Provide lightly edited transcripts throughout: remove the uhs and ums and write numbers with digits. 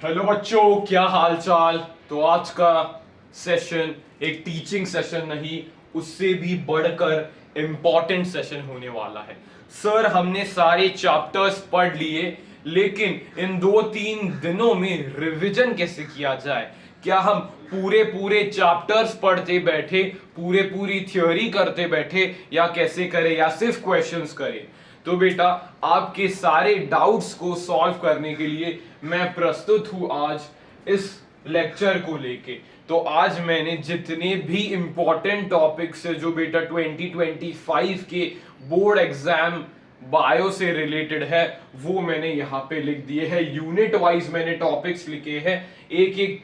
Hello बच्चों, क्या हाल चाल। तो आज का सेशन एक टीचिंग सेशन नहीं, उससे भी बढ़कर इम्पोर्टेंट सेशन होने वाला है। सर, हमने सारे चैप्टर्स पढ़ लिए, लेकिन इन 2-3 दिनों में रिवीजन कैसे किया जाए? क्या हम पूरे पूरे चैप्टर्स पढ़ते बैठे, पूरी थ्योरी करते बैठे, या कैसे करें, या सिर्फ क्वेश्चंस करें? तो बेटा, आपके सारे डाउट्स को सॉल्व करने के लिए मैं प्रस्तुत हूं आज इस लेक्चर को लेके। तो आज मैंने जितने भी इंपॉर्टेंट टॉपिक्स है जो बेटा 2025 के बोर्ड एग्जाम बायो से रिलेटेड है, वो मैंने यहां पे लिख दिए हैं। यूनिट वाइज मैंने टॉपिक्स लिखे हैं। एक एक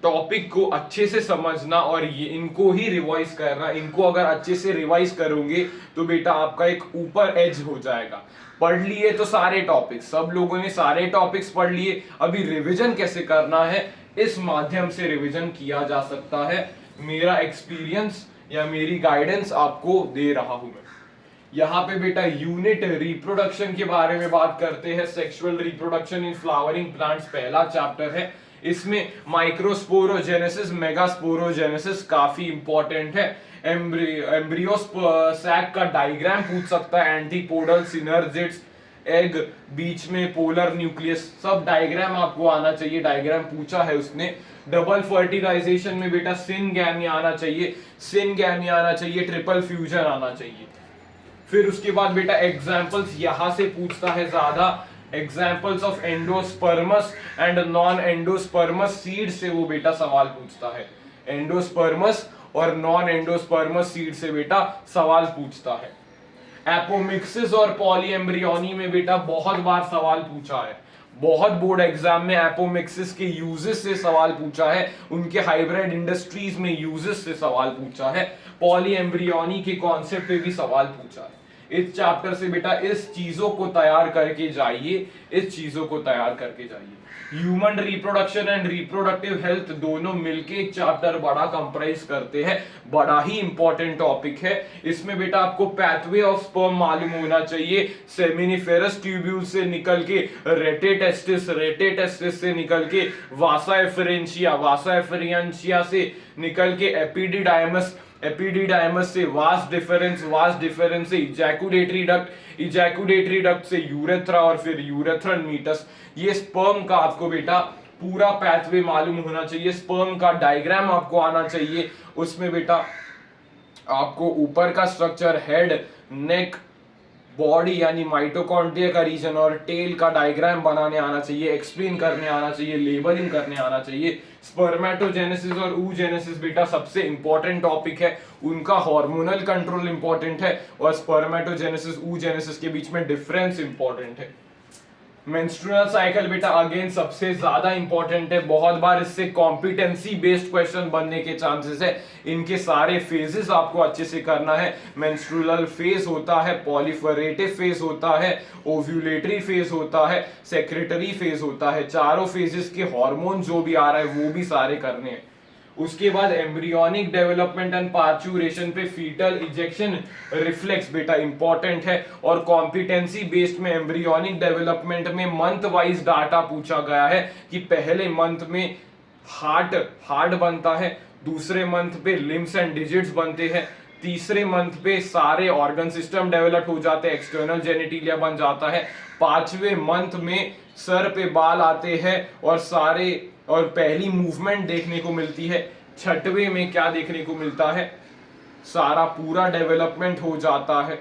टॉपिक को अच्छे से समझना और ये इनको ही रिवाइज करना। इनको अगर अच्छे से रिवाइज करोगे तो बेटा आपका एक ऊपर एज हो जाएगा। पढ़ लिए तो सारे टॉपिक्स, सब लोगों ने सारे टॉपिक्स पढ़ लिए, अभी रिवीजन कैसे करना है, इस माध्यम से रिवीजन किया जा सकता है। मेरा एक्सपीरियंस या मेरी गाइडेंस आपको दे रहा हूं मैं। यहाँ पे बेटा यूनिट रिप्रोडक्शन के बारे में बात करते हैं। Sexual reproduction in flowering plants पहला चैप्टर है। इसमें माइक्रोस्पोरोजेनेसिस, मेगास्पोरोजेनेसिस काफी इंपॉर्टेंट है। एम्ब्रियो सैक का डायग्राम पूछ सकता है, एंटीपोडल, सिनर्जिड्स, एग, बीच में पोलर न्यूक्लियस, सब डायग्राम आपको आना चाहिए। डायग्राम पूछा है उसने। डबल फर्टिलाइजेशन में बेटा सिनगैमी आना चाहिए, सिनगैमी आना चाहिए, ट्रिपल फ्यूजन आना चाहिए। फिर उसके बाद बेटा एग्जाम्पल्स यहां से पूछता है ज्यादा। Examples of endosperms and non endosperms seed से वो बेटा सवाल पूछता है। एंडोस्पर्मस और नॉन एंडोस्पर्मस सीड से बेटा सवाल पूछता है। एपोमिक्सिस और पॉलीएम्ब्रियोनी में बेटा बहुत बार सवाल पूछा है। बहुत बोर्ड एग्जाम में एपोमिक्सिस के यूजेस से सवाल पूछा है, उनके हाइब्रिड इंडस्ट्रीज में यूजेस से सवाल पूछा है। पॉलीएम्ब्रियोनी के कॉन्सेप्ट पे भी सवाल पूछा है। इस चैप्टर से बेटा इस चीजों को तैयार करके जाइए, इस चीजों को तैयार करके जाइए। Human reproduction and reproductive health दोनों मिलके एक चैप्टर बड़ा कंप्राइज करते हैं। बड़ा ही इंपॉर्टेंट टॉपिक है। इसमें बेटा आपको पैथवे ऑफ स्पर्म मालूम होना चाहिए। सेमिनिफेरस ट्यूब्यूल से निकल के रेटेटेस्टिस, रेटेटेस्टिस से निकल के वासा एफरेंशिया, वासा एफरेंशिया से निकल के एपिडिडाइमस, एपिडिडाइमस से वास डिफरेंस, वास डिफरेंस से इजैकुलेटरी डक्ट, इजैकुलेटरी डक्ट से यूरेथ्रा और फिर यूरेथ्रल मीटस। ये स्पर्म का आपको बेटा पूरा पैथवे मालूम होना चाहिए। स्पर्म का डायग्राम आपको आना चाहिए। उसमें बेटा आपको ऊपर का स्ट्रक्चर, हेड, नेक, बॉडी यानी माइटोकॉन्ड्रिया का रीजन और टेल का डायग्राम बनाने आना चाहिए, एक्सप्लेन करने आना चाहिए, लेबलिंग करने आना चाहिए। स्पर्मेटोजेनेसिस और oogenesis बेटा सबसे इंपॉर्टेंट टॉपिक है। उनका हार्मोनल कंट्रोल इंपॉर्टेंट है और स्पर्मेटोजेनेसिस oogenesis के बीच में डिफरेंस इंपॉर्टेंट है। मेंस्ट्रुअल साइकिल बेटा अगेन सबसे ज्यादा इंपॉर्टेंट है। बहुत बार इससे कॉम्पिटेंसी बेस्ड क्वेश्चन बनने के चांसेस है। इनके सारे फेजेस आपको अच्छे से करना है। मेंस्ट्रुअल फेज होता है, पॉलिफरेटिव फेज होता है, ओव्यूलेटरी फेज होता है, सेक्रेटरी फेज होता है। चारों फेजेस के हार्मोन जो भी आ रहा है वो भी सारे करने हैं। उसके बाद एम्ब्रियोनिक डेवलपमेंट एंड पार्चुरेशन पे फीटल इजेक्शन रिफ्लेक्स बेटा इंपॉर्टेंट है। और कॉम्पिटेंसी बेस्ड में एम्ब्रियोनिक डेवलपमेंट में मंथ वाइज डाटा पूछा गया है कि पहले मंथ में हार्ट बनता है, दूसरे मंथ पे लिम्स एंड डिजिट्स बनते हैं, तीसरे मंथ पे सारे ऑर्गन सिस्टम डेवलप हो जाते हैं, एक्सटर्नल जेनिटिलिया बन जाता है, पांचवें मंथ में सर पे बाल आते हैं और पहली मूवमेंट देखने को मिलती है, छठवें में क्या देखने को मिलता है, सारा पूरा डेवलपमेंट हो जाता है।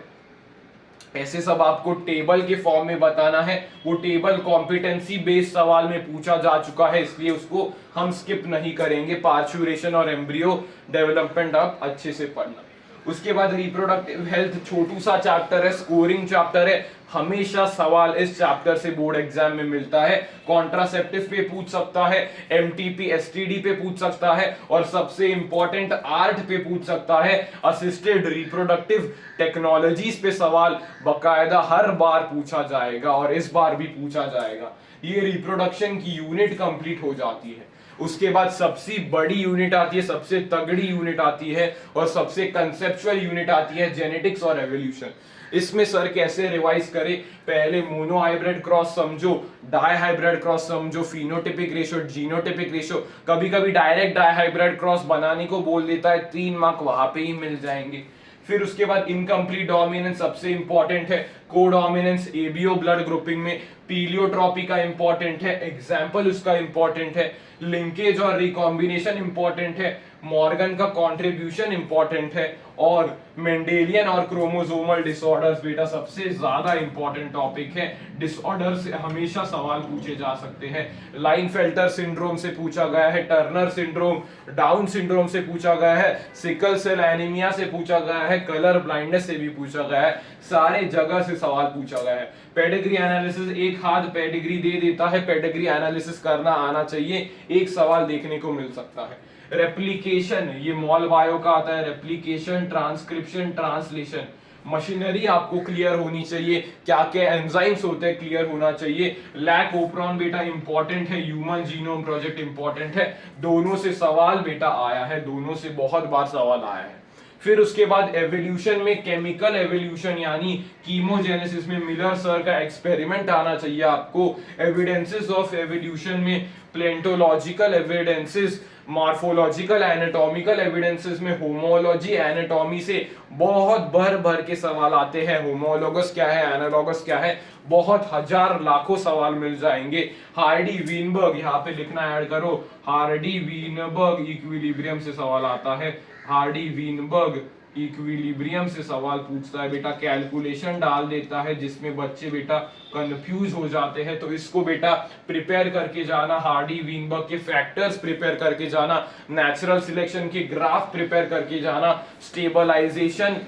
ऐसे सब आपको टेबल के फॉर्म में बताना है। वो टेबल कॉम्पिटेंसी बेस्ड सवाल में पूछा जा चुका है, इसलिए उसको हम स्किप नहीं करेंगे। पार्चुरेशन और एम्ब्रियो डेवलपमेंट आप अच्छे से पढ़ना। उसके बाद रिप्रोडक्टिव हेल्थ छोटू सा चैप्टर है, स्कोरिंग चैप्टर है। हमेशा सवाल इस चैप्टर से बोर्ड एग्जाम में मिलता है। कॉन्ट्रासेप्टिव पे पूछ सकता है, एमटीपी एसटीडी पे पूछ सकता है और सबसे इंपॉर्टेंट आर्ट पे पूछ सकता है। असिस्टेड रिप्रोडक्टिव टेक्नोलॉजीज पे सवाल बकायदा हर बार पूछा जाएगा और इस बार भी पूछा जाएगा। ये रिप्रोडक्शन की यूनिट कंप्लीट हो जाती है। उसके बाद सबसे बड़ी यूनिट आती है, सबसे तगड़ी यूनिट आती है और सबसे कंसेप्चुअल यूनिट आती है जेनेटिक्स और एवोल्यूशन। इसमें सर कैसे रिवाइज करें, पहले मोनो हाइब्रिड क्रॉस समझो, डाई हाइब्रिड क्रॉस समझो, फिनोटिपिक रेशियो, जीनोटिपिक रेशियो, कभी कभी डायरेक्ट डाई हाइब्रिड क्रॉस बनाने को बोल देता है, 3 मार्क वहां पे ही मिल जाएंगे। फिर उसके बाद इनकम्प्लीट डोमिनेंस सबसे इंपॉर्टेंट है, कोडोमिनेंस एबीओ ब्लड ग्रुपिंग में, पीलियोट्रॉपी का इंपॉर्टेंट है, एग्जाम्पल उसका इंपॉर्टेंट है, लिंकेज और रिकॉम्बिनेशन इंपॉर्टेंट है, मॉर्गन का कंट्रीब्यूशन इंपॉर्टेंट है, और मेंडेलियन और क्रोमोसोमल डिसऑर्डर्स बेटा सबसे ज्यादा इंपॉर्टेंट टॉपिक है। डिसऑर्डर से हमेशा सवाल पूछे जा सकते हैं, लाइनफेल्टर सिंड्रोम से पूछा गया है, टर्नर सिंड्रोम, डाउन सिंड्रोम से पूछा गया है, सिकल सेल एनीमिया से पूछा गया है, कलर ब्लाइंडनेस से भी पूछा गया है, सारे जगह से सवाल पूछा गया है। पेडिग्री एनालिसिस, एक हाथ पेडिग्री दे देता है, पेडिग्री एनालिसिस करना आना चाहिए, एक सवाल देखने को मिल सकता है। रेप्लिकेशन, ये मॉल बायो का आता है, रेप्लिकेशन, ट्रांसक्रिप्शन, ट्रांसलेशन, मशीनरी आपको क्लियर होनी चाहिए, क्या क्या एंजाइम्स होते हैं क्लियर होना चाहिए। लैक ओप्रॉन बेटा इंपॉर्टेंट है, ह्यूमन जीनोम प्रोजेक्ट इंपॉर्टेंट है, दोनों से सवाल बेटा आया है, दोनों से बहुत बार सवाल आया है। फिर उसके बाद एवोल्यूशन में केमिकल एवोल्यूशन यानी कीमोजेनेसिस में मिलर सर का एक्सपेरिमेंट आना चाहिए आपको। एविडेंसेस ऑफ एवोल्यूशन में प्लेंटोलॉजिकल एविडेंसेस, मॉर्फोलॉजिकल एनाटॉमिकल एविडेंसेस में होमोलॉजी एनाटॉमी से बहुत भर भर के सवाल आते हैं। होमोलॉगस क्या है, एनालॉगस क्या है, बहुत हजार लाखों सवाल मिल जाएंगे। हार्डी वीनबर्ग, यहाँ पे लिखना ऐड करो, हार्डी वीनबर्ग इक्विलिब्रियम से सवाल आता है, हार्डी वीनबर्ग इक्विलिब्रियम से सवाल पूछता है बेटा, कैलकुलेशन डाल देता है जिसमें बच्चे बेटा कंफ्यूज हो जाते हैं, तो इसको बेटा प्रिपेयर करके जाना, हार्डी वीनबर्ग के फैक्टर्स प्रिपेयर करके जाना, नेचुरल सिलेक्शन के ग्राफ प्रिपेयर करके जाना, स्टेबलाइजेशन,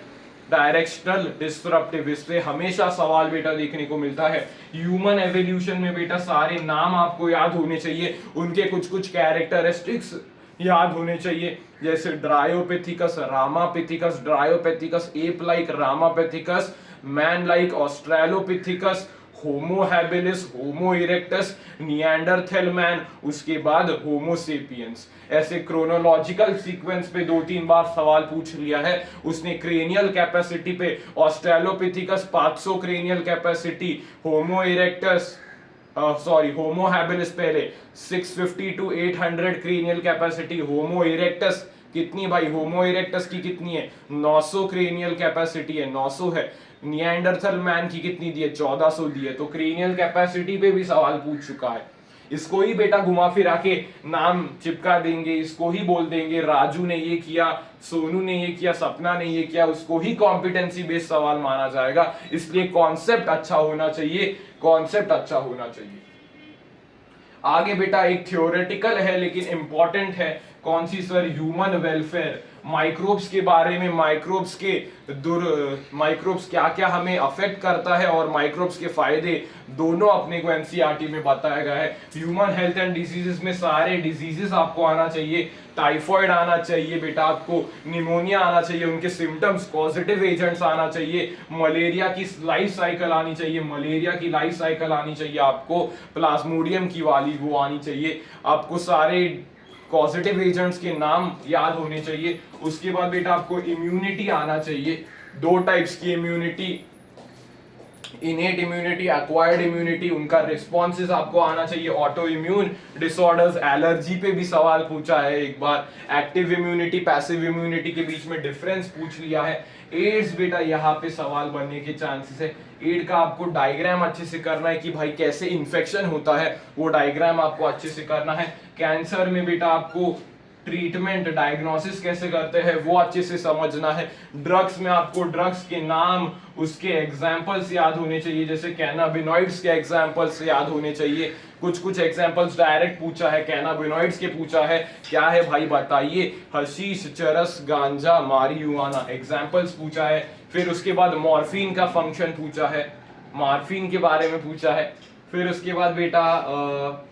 डायरेक्शनल डिस्ट्रप्टिव, इससे हमेशा सवाल बेटा देखने को मिलता है। ह्यूमन एवोल्यूशन में बेटा सारे नाम आपको याद होने चाहिए, उनके कुछ कुछ कैरेक्टरिस्टिक्स याद होने चाहिए, जैसे Dryopithecus, Ramapithecus, Dryopithecus, ape like Ramapithecus, man like Australopithecus, Homo habilis, Homo erectus, Neanderthal man, उसके बाद होमो सेपियंस। ऐसे क्रोनोलॉजिकल सीक्वेंस पे 2-3 बार सवाल पूछ लिया है उसने। क्रेनियल कैपेसिटी पे Australopithecus 500 cranial capacity, Homo erectus Homo habilis पहले 650 to 800 cranial capacity, Homo erectus कितनी भाई, होमो इरेक्टस की कितनी है, 900 क्रेनियल कैपेसिटी है, 900 है। निएंडरथल मैन की कितनी दी है, 1400 दी है। तो क्रेनियल कैपेसिटी पे भी सवाल पूछ चुका है। इसको ही बेटा घुमा फिरा के नाम चिपका देंगे, इसको ही बोल देंगे राजू ने ये किया, सोनू ने ये किया, सपना ने ये किया, उसको ही कॉम्पिटेंसी बेस्ड सवाल माना जाएगा। इसलिए कॉन्सेप्ट अच्छा होना चाहिए, कॉन्सेप्ट अच्छा होना चाहिए। आगे बेटा एक थ्योरेटिकल है लेकिन इंपॉर्टेंट है, कौन सी सर, ह्यूमन वेलफेयर, माइक्रोब्स के बारे में, माइक्रोब्स के माइक्रोब्स क्या क्या हमें अफेक्ट करता है और माइक्रोब्स के फायदे, दोनों अपने को एनसीईआरटी में बताया गया है। ह्यूमन हेल्थ एंड डिजीजेस में सारे डिजीजेस आपको आना चाहिए, टाइफॉइड आना चाहिए बेटा आपको, निमोनिया आना चाहिए, उनके सिम्टम्स, पॉजिटिव एजेंट्स आना चाहिए, मलेरिया की लाइफ साइकिल आनी चाहिए, मलेरिया की लाइफ साइकिल आनी चाहिए आपको, प्लाज्मोडियम की वाली वो आनी चाहिए आपको, सारे पॉजिटिव एजेंट्स के नाम याद होने चाहिए। उसके बाद बेटा आपको इम्यूनिटी आना चाहिए, 2 टाइप्स की immunity, innate immunity, acquired immunity, उनका रिस्पॉन्सेज आपको आना चाहिए। ऑटो इम्यून डिसऑर्डर्स, एलर्जी पे भी सवाल पूछा है एक बार, एक्टिव इम्यूनिटी, पैसिव इम्यूनिटी के बीच में डिफरेंस पूछ लिया है। एड्स बेटा यहाँ पे सवाल बनने के चांसेस है, एड का आपको डायग्राम अच्छे से करना है कि भाई कैसे इन्फेक्शन होता है, वो डायग्राम आपको अच्छे से करना है। कैंसर में बेटा आपको ट्रीटमेंट, डायग्नोसिस कैसे करते हैं वो अच्छे से समझना है। ड्रग्स में आपको ड्रग्स के नाम, उसके एग्जाम्पल्स याद होने चाहिए, जैसे कैनाबिनॉइड्स के एग्जाम्पल्स याद होने चाहिए। कुछ कुछ एग्जाम्पल्स डायरेक्ट पूछा है, कैनाबिनॉइड्स के पूछा है, क्या है भाई बताइए, हशीश, चरस, गांजा, मारिजुआना, एग्जाम्पल्स पूछा है। फिर उसके बाद मॉर्फिन का फंक्शन पूछा है, मॉर्फिन के बारे में पूछा है। फिर उसके बाद बेटा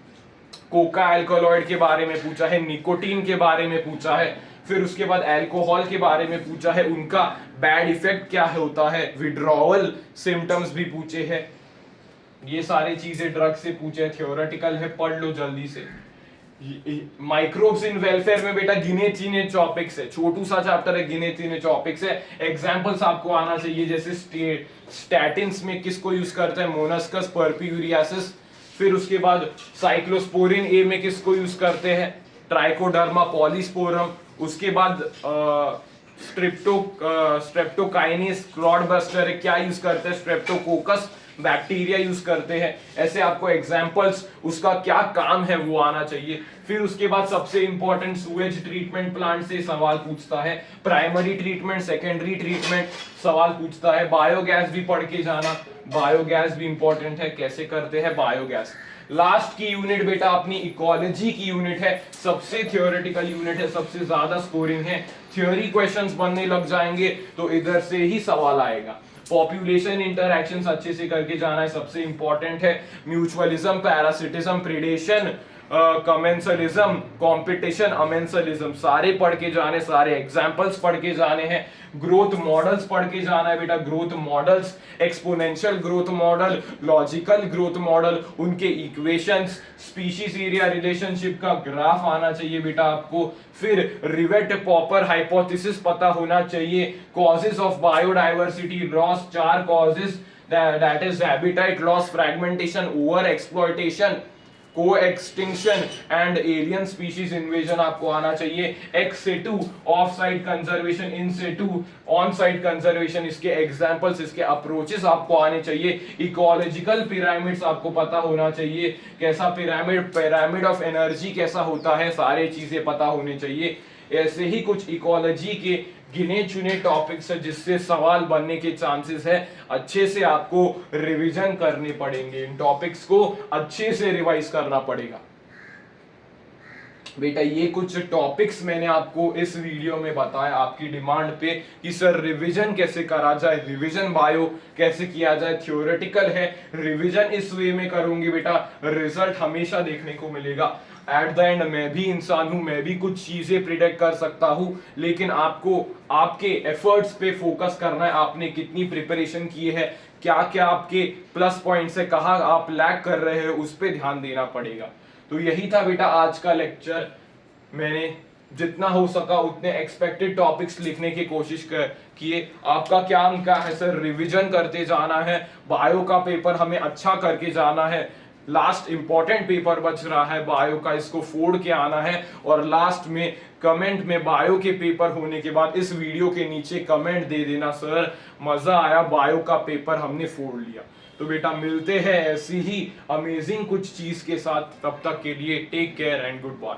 कोका एल्कोलॉइड के बारे में पूछा है, निकोटीन के बारे में पूछा है। फिर उसके बाद अल्कोहल के बारे में पूछा है, उनका बैड इफेक्ट क्या होता है, विड्रॉवल सिम्टम्स भी पूछे हैं। ये सारी चीजें ड्रग से पूछे, थ्योरेटिकल है, पढ़ लो जल्दी से। माइक्रोब्स इन वेलफेयर में बेटा गिने चुने टॉपिक्स है, छोटू सा चैप्टर है, गिने चुने टॉपिक्स है। एग्जांपल्स आपको आना चाहिए, जैसे स्टैटिन्स में किसको यूज करते हैं, मोनस्कस परप्यूरियासिस। फिर उसके बाद साइक्लोस्पोरिन ए में किसको यूज करते हैं, ट्राइकोडर्मा पॉलीस्पोरम। उसके बाद स्ट्रेप्टोकाइनेस क्लॉडबस्टर है, क्या यूज करते हैं, स्ट्रेप्टोकोकस बैक्टीरिया यूज करते हैं। ऐसे आपको एग्जांपल्स, उसका क्या काम है वो आना चाहिए। फिर उसके बाद सबसे इंपॉर्टेंट सुएज ट्रीटमेंट प्लांट से सवाल पूछता है, प्राइमरी ट्रीटमेंट, सेकेंडरी ट्रीटमेंट सवाल पूछता है। बायोगैस भी पढ़ के जाना, बायोगैस भी इंपॉर्टेंट है, कैसे करते हैं बायोगैस। लास्ट की यूनिट बेटा अपनी इकोलॉजी की यूनिट है, सबसे थियोरेटिकल यूनिट है, सबसे ज्यादा स्कोरिंग है। थ्योरी क्वेश्चंस बनने लग जाएंगे तो इधर से ही सवाल आएगा। पॉपुलेशन इंटरैक्शंस अच्छे से करके जाना है, सबसे इंपॉर्टेंट है। Mutualism, parasitism, predation, commensalism, competition, amensalism सारे पढ़ के जाने, सारे एग्जांपल्स पढ़ के जाने हैं। ग्रोथ मॉडल्स पढ़ के जाना है बेटा, growth models, exponential growth model, logical growth model, उनके इक्वेशंस, स्पीशीज एरिया रिलेशनशिप का ग्राफ आना चाहिए बेटा आपको। फिर रिवेट पॉपर हाइपोथेसिस पता होना चाहिए। Causes of biodiversity loss, 4 causes, that is habitat loss, fragmentation, over exploitation, co-extinction and alien species invasion आपको आना चाहिए। Ex situ off site conservation, in situ on site conservation, इसके examples, इसके approaches आपको आने चाहिए। इकोलॉजिकल पिरामिड्स आपको पता होना चाहिए, कैसा पिरामिड ऑफ एनर्जी कैसा होता है, सारे चीजें पता होनी चाहिए। ऐसे ही कुछ इकोलॉजी के गिने चुने टॉपिक्स है जिससे सवाल बनने के चांसेस है। अच्छे से आपको रिवीजन करने पड़ेंगे, इन टॉपिक्स को अच्छे से रिवाइज करना पड़ेगा बेटा। ये कुछ टॉपिक्स मैंने आपको इस वीडियो में बताया आपकी डिमांड पे कि सर रिवीजन कैसे करा जाए, रिवीजन बायो कैसे किया जाए। थ्योरेटिकल है, रिवीजन इस वे में करूंगी बेटा, रिजल्ट हमेशा देखने को मिलेगा। एट द एंड मैं भी इंसान हूं, मैं भी कुछ चीजें प्रिडिक्ट कर सकता हूं, लेकिन आपको आपके एफर्ट्स पे फोकस करना है। आपने कितनी प्रिपरेशन की है, क्या क्या आपके प्लस पॉइंट्स है, कहां आप लैग कर रहे हो, उस पर ध्यान देना पड़ेगा। तो यही था बेटा आज का लेक्चर। मैंने जितना हो सका उतने एक्सपेक्टेड टॉपिक्स लिखने की कोशिश किए। आपका क्या अंक है सर, रिवीजन करते जाना है, बायो का पेपर हमें अच्छा करके जाना है। लास्ट इंपॉर्टेंट पेपर बच रहा है बायो का, इसको फोड़ के आना है। और लास्ट में कमेंट में बायो के पेपर होने के बाद इस वीडियो के नीचे कमेंट दे देना, सर मजा आया, बायो का पेपर हमने फोड़ लिया। तो बेटा मिलते हैं ऐसी ही अमेजिंग कुछ चीज के साथ, तब तक के लिए take care and good bye.